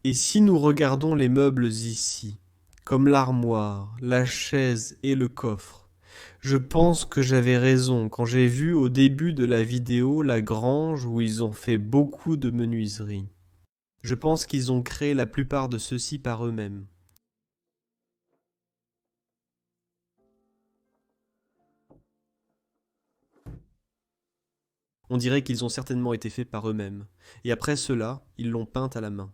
S1: Et si nous regardons les meubles ici, comme l'armoire, la chaise et le coffre, je pense que j'avais raison quand j'ai vu au début de la vidéo la grange où ils ont fait beaucoup de menuiserie. Je pense qu'ils ont créé la plupart de ceux-ci par eux-mêmes. On dirait qu'ils ont certainement été faits par eux-mêmes, et après cela, ils l'ont peinte à la main.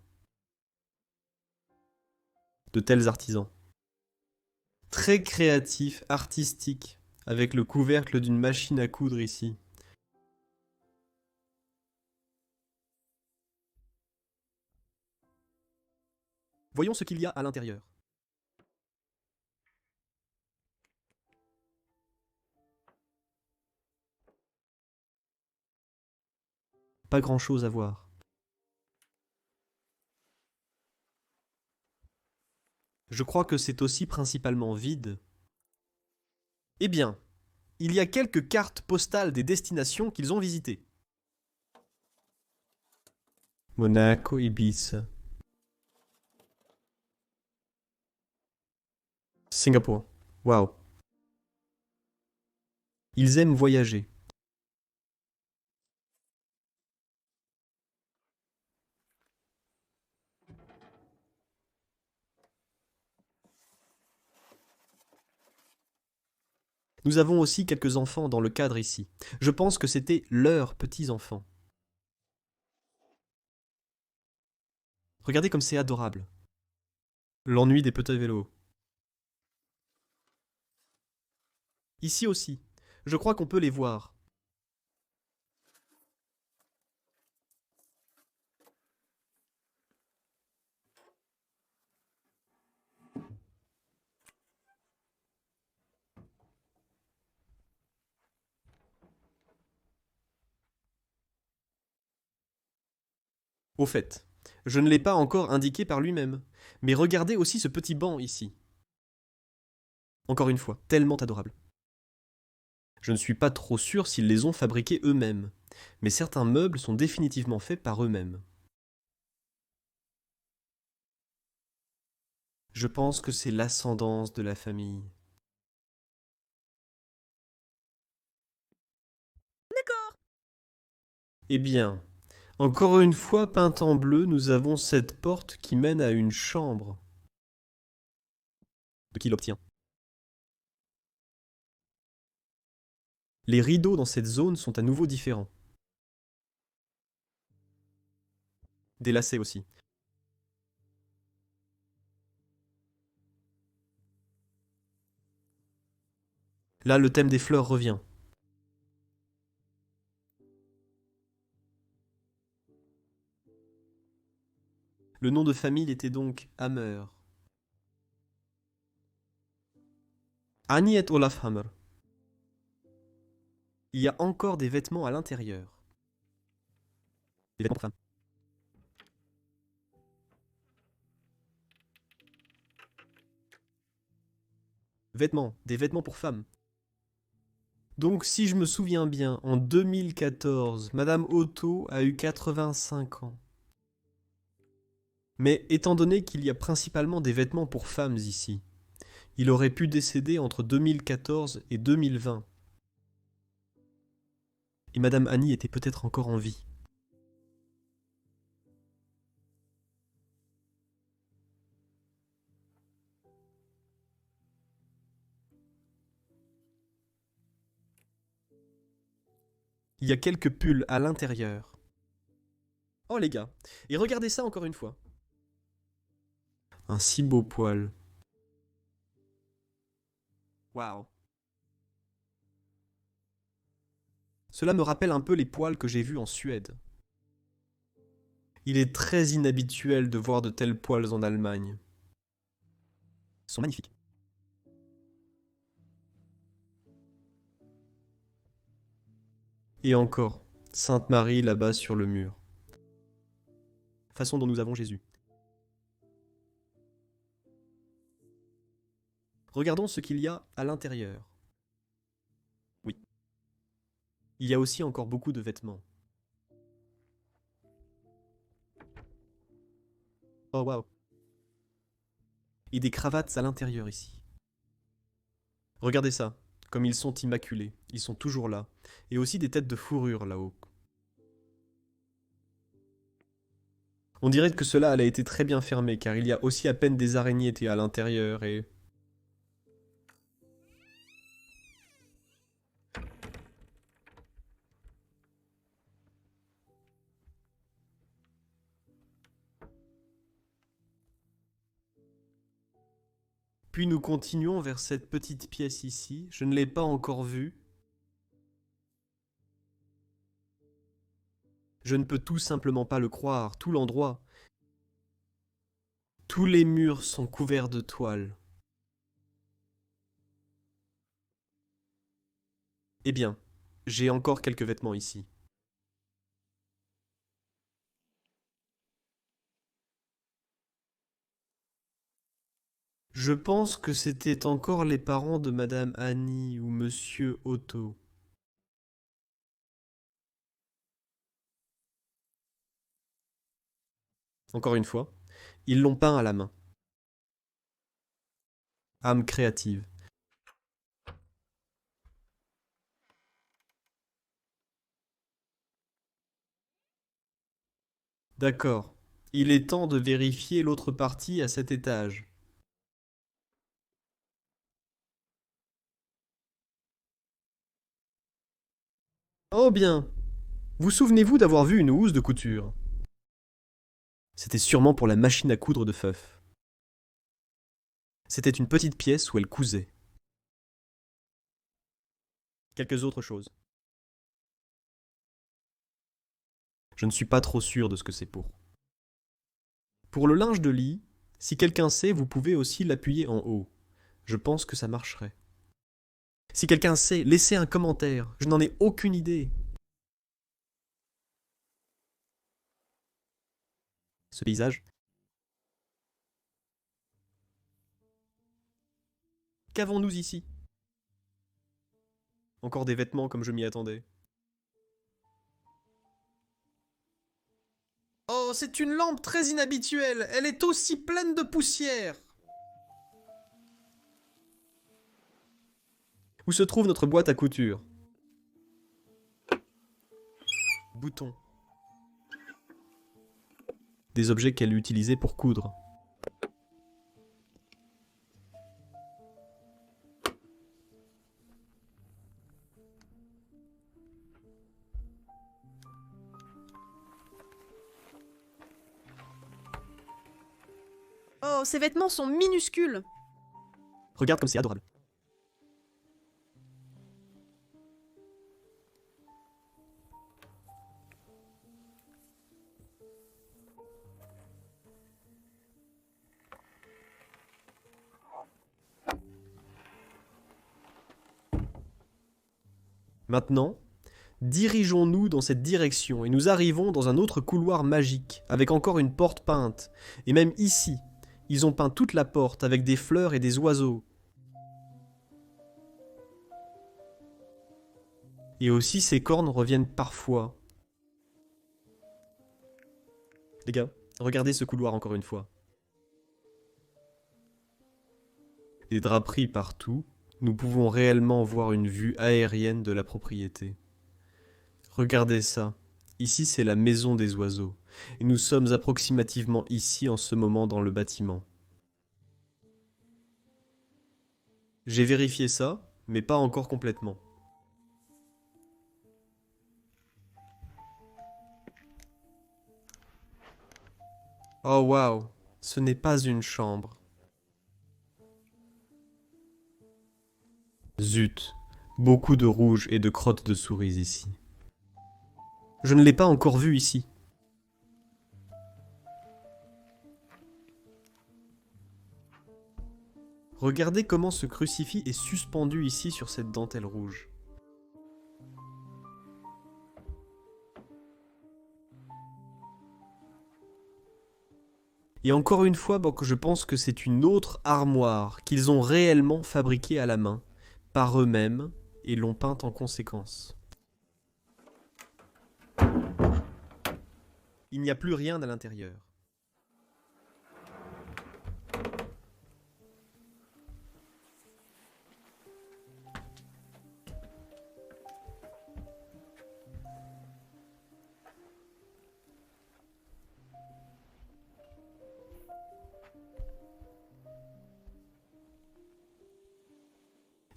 S1: De tels artisans. Très créatifs, artistiques, avec le couvercle d'une machine à coudre ici. Voyons ce qu'il y a à l'intérieur. Pas grand-chose à voir. Je crois que c'est aussi principalement vide. Eh bien, il y a quelques cartes postales des destinations qu'ils ont visitées. Monaco, Ibiza. Singapour. Waouh. Ils aiment voyager. Nous avons aussi quelques enfants dans le cadre ici. Je pense que c'était leurs petits-enfants. Regardez comme c'est adorable. L'ennui des petits vélos. Ici aussi. Je crois qu'on peut les voir. Au fait, je ne l'ai pas encore indiqué par lui-même, mais regardez aussi ce petit banc ici. Encore une fois, tellement adorable. Je ne suis pas trop sûr s'ils les ont fabriqués eux-mêmes, mais certains meubles sont définitivement faits par eux-mêmes. Je pense que c'est l'ascendance de la famille. Eh bien, encore une fois peinte en bleu, nous avons cette porte qui mène à une chambre. De qui l'obtient? Les rideaux dans cette zone sont à nouveau différents. Des lacets aussi. Là, le thème des fleurs revient. Le nom de famille était donc Hammer. Annie et Olaf Hammer. Il y a encore des vêtements à l'intérieur. Des vêtements pour femmes. Vêtements, des vêtements pour femmes. Donc si je me souviens bien, en 2014, Madame Otto a eu 85 ans. Mais étant donné qu'il y a principalement des vêtements pour femmes ici, il aurait pu décéder entre 2014 et 2020. Et Madame Annie était peut-être encore en vie. Il y a quelques pulls à l'intérieur. Oh les gars, et regardez ça encore une fois. Un si beau poil. Waouh. Cela me rappelle un peu les poils que j'ai vus en Suède. Il est très inhabituel de voir de tels poils en Allemagne. Ils sont magnifiques. Et encore, Sainte Marie là-bas sur le mur. Façon dont nous avons Jésus. Regardons ce qu'il y a à l'intérieur. Oui. Il y a aussi encore beaucoup de vêtements. Oh waouh. Et des cravates à l'intérieur ici. Regardez ça, comme ils sont immaculés, ils sont toujours là. Et aussi des têtes de fourrure là-haut. On dirait que cela a été très bien fermé, car il y a aussi à peine des araignées à l'intérieur et... Puis nous continuons vers cette petite pièce ici. Je ne l'ai pas encore vue. Je ne peux tout simplement pas le croire. Tout l'endroit. Tous les murs sont couverts de toiles. Eh bien, j'ai encore quelques vêtements ici. Je pense que c'était encore les parents de Madame Annie ou Monsieur Otto. Encore une fois, ils l'ont peint à la main. Âme créative. D'accord. Il est temps de vérifier l'autre partie à cet étage. Oh bien. Vous souvenez-vous d'avoir vu une housse de couture? C'était sûrement pour la machine à coudre de Feuf. C'était une petite pièce où elle cousait. Quelques autres choses. Je ne suis pas trop sûr de ce que c'est pour. Pour le linge de lit, si quelqu'un sait, vous pouvez aussi l'appuyer en haut. Je pense que ça marcherait. Si quelqu'un sait, laissez un commentaire. Je n'en ai aucune idée. Ce paysage. Qu'avons-nous ici? Encore des vêtements comme je m'y attendais. Oh, c'est une lampe très inhabituelle. Elle est aussi pleine de poussière. Où se trouve notre boîte à couture? Boutons. Des objets qu'elle utilisait pour coudre.
S2: Oh, ces vêtements sont minuscules.
S1: Regarde comme c'est adorable. Maintenant, dirigeons-nous dans cette direction et nous arrivons dans un autre couloir magique, avec encore une porte peinte. Et même ici, ils ont peint toute la porte avec des fleurs et des oiseaux. Et aussi ses cornes reviennent parfois. Les gars, regardez ce couloir encore une fois. Des draperies partout, nous pouvons réellement voir une vue aérienne de la propriété. Regardez ça. Ici, c'est la maison des oiseaux. Et nous sommes approximativement ici en ce moment dans le bâtiment. J'ai vérifié ça, mais pas encore complètement. Oh waouh, ce n'est pas une chambre. Zut, beaucoup de rouge et de crottes de souris ici. Je ne l'ai pas encore vu ici. Regardez comment ce crucifix est suspendu ici sur cette dentelle rouge. Et encore une fois, je pense que c'est une autre armoire qu'ils ont réellement fabriquée à la main, par eux-mêmes, et l'ont peinte en conséquence. Il n'y a plus rien à l'intérieur.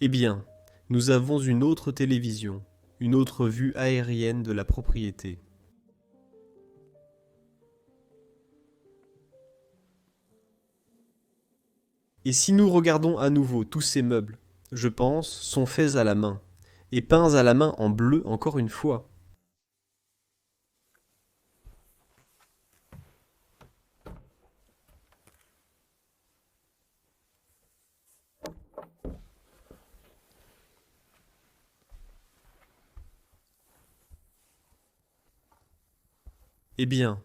S1: Eh bien, nous avons une autre télévision, une autre vue aérienne de la propriété. Et si nous regardons à nouveau tous ces meubles, je pense, sont faits à la main, et peints à la main en bleu encore une fois. Eh bien,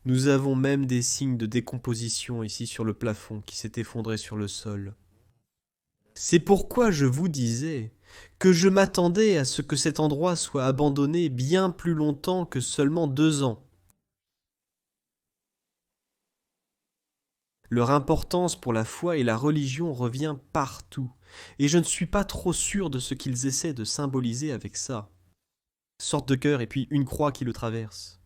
S1: nous avons même des signes de décomposition ici sur le plafond qui s'est effondré sur le sol. C'est pourquoi je vous disais que je m'attendais à ce que cet endroit soit abandonné bien plus longtemps que seulement 2 ans. Leur importance pour la foi et la religion revient partout, et je ne suis pas trop sûr de ce qu'ils essaient de symboliser avec ça. Sorte de cœur et puis une croix qui le traverse.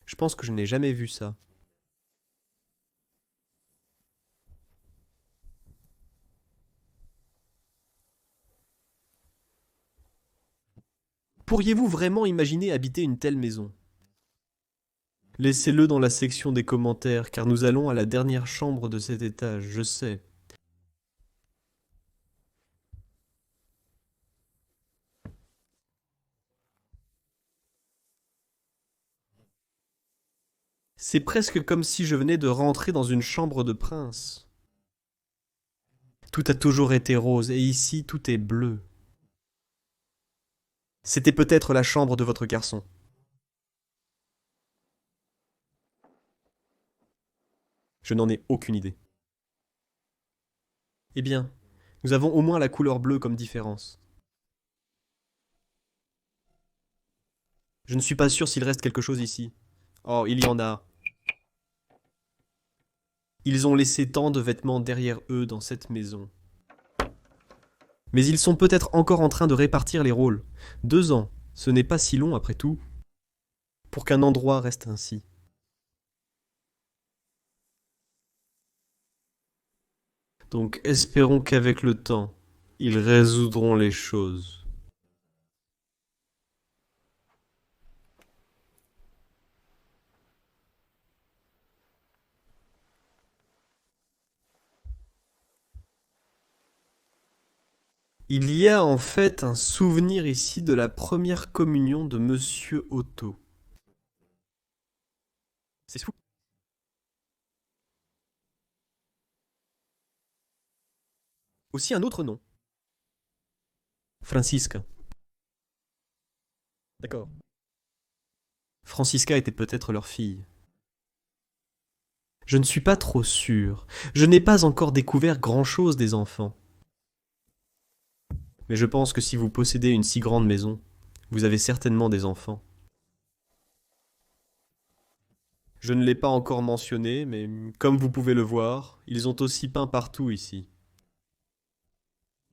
S1: Je pense que je n'ai jamais vu ça. Pourriez-vous vraiment imaginer habiter une telle maison? Laissez-le dans la section des commentaires, car nous allons à la dernière chambre de cet étage, je sais. C'est presque comme si je venais de rentrer dans une chambre de prince. Tout a toujours été rose, et ici tout est bleu. C'était peut-être la chambre de votre garçon. Je n'en ai aucune idée. Eh bien, nous avons au moins la couleur bleue comme différence. Je ne suis pas sûr s'il reste quelque chose ici. Oh, il y en a. Ils ont laissé tant de vêtements derrière eux dans cette maison. Mais ils sont peut-être encore en train de répartir les rôles. 2 ans, ce n'est pas si long après tout, pour qu'un endroit reste ainsi. Donc espérons qu'avec le temps, ils résoudront les choses. Il y a en fait un souvenir ici de la première communion de Monsieur Otto. C'est fou. Aussi un autre nom. Francisca. D'accord. Francisca était peut-être leur fille. Je ne suis pas trop sûr. Je n'ai pas encore découvert grand-chose des enfants. Mais je pense que si vous possédez une si grande maison, vous avez certainement des enfants. Je ne l'ai pas encore mentionné, mais comme vous pouvez le voir, ils ont aussi peint partout ici.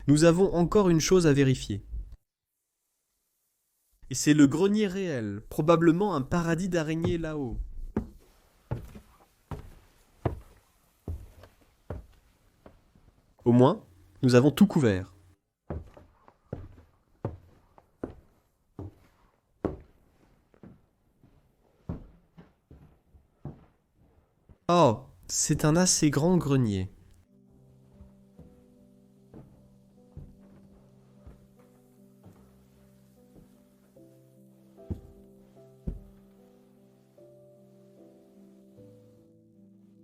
S1: Nous avons encore une chose à vérifier. Et c'est le grenier réel, probablement un paradis d'araignées là-haut. Au moins, nous avons tout couvert. Oh, c'est un assez grand grenier.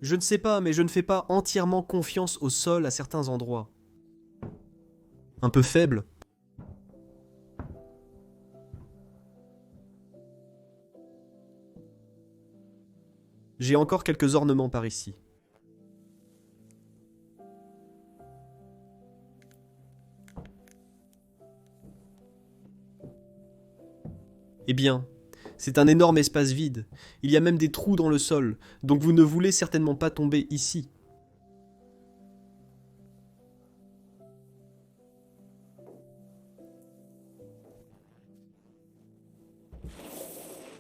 S1: Je ne sais pas, mais je ne fais pas entièrement confiance au sol à certains endroits. Un peu faible. J'ai encore quelques ornements par ici. Eh bien, c'est un énorme espace vide. Il y a même des trous dans le sol, donc vous ne voulez certainement pas tomber ici.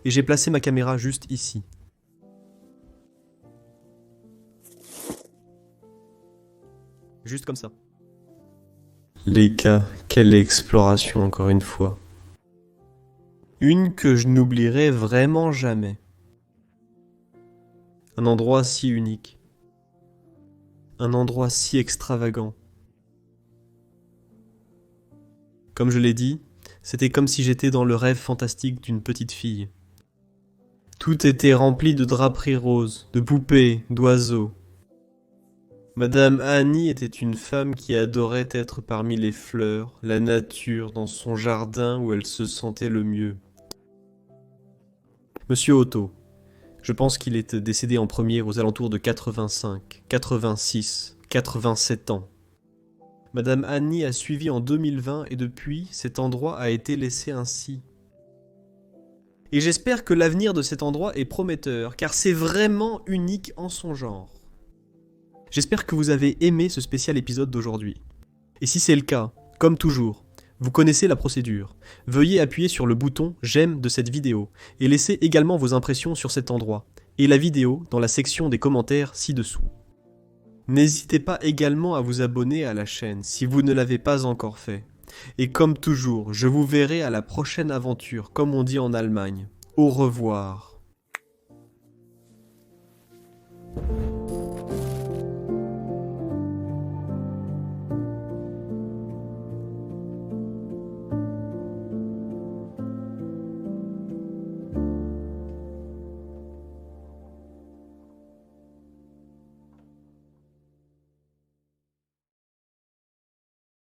S1: Et j'ai placé ma caméra juste ici. Juste comme ça. Les cas, quelle exploration encore une fois. Une que je n'oublierai vraiment jamais. Un endroit si unique. Un endroit si extravagant. Comme je l'ai dit, c'était comme si j'étais dans le rêve fantastique d'une petite fille. Tout était rempli de draperies roses, de poupées, d'oiseaux. Madame Annie était une femme qui adorait être parmi les fleurs, la nature, dans son jardin où elle se sentait le mieux. Monsieur Otto, je pense qu'il est décédé en premier aux alentours de 85, 86, 87 ans. Madame Annie a suivi en 2020 et depuis, cet endroit a été laissé ainsi. Et j'espère que l'avenir de cet endroit est prometteur, car c'est vraiment unique en son genre. J'espère que vous avez aimé ce spécial épisode d'aujourd'hui. Et si c'est le cas, comme toujours, vous connaissez la procédure. Veuillez appuyer sur le bouton j'aime de cette vidéo et laissez également vos impressions sur cet endroit et la vidéo dans la section des commentaires ci-dessous. N'hésitez pas également à vous abonner à la chaîne si vous ne l'avez pas encore fait. Et comme toujours, je vous verrai à la prochaine aventure, comme on dit en Allemagne. Au revoir.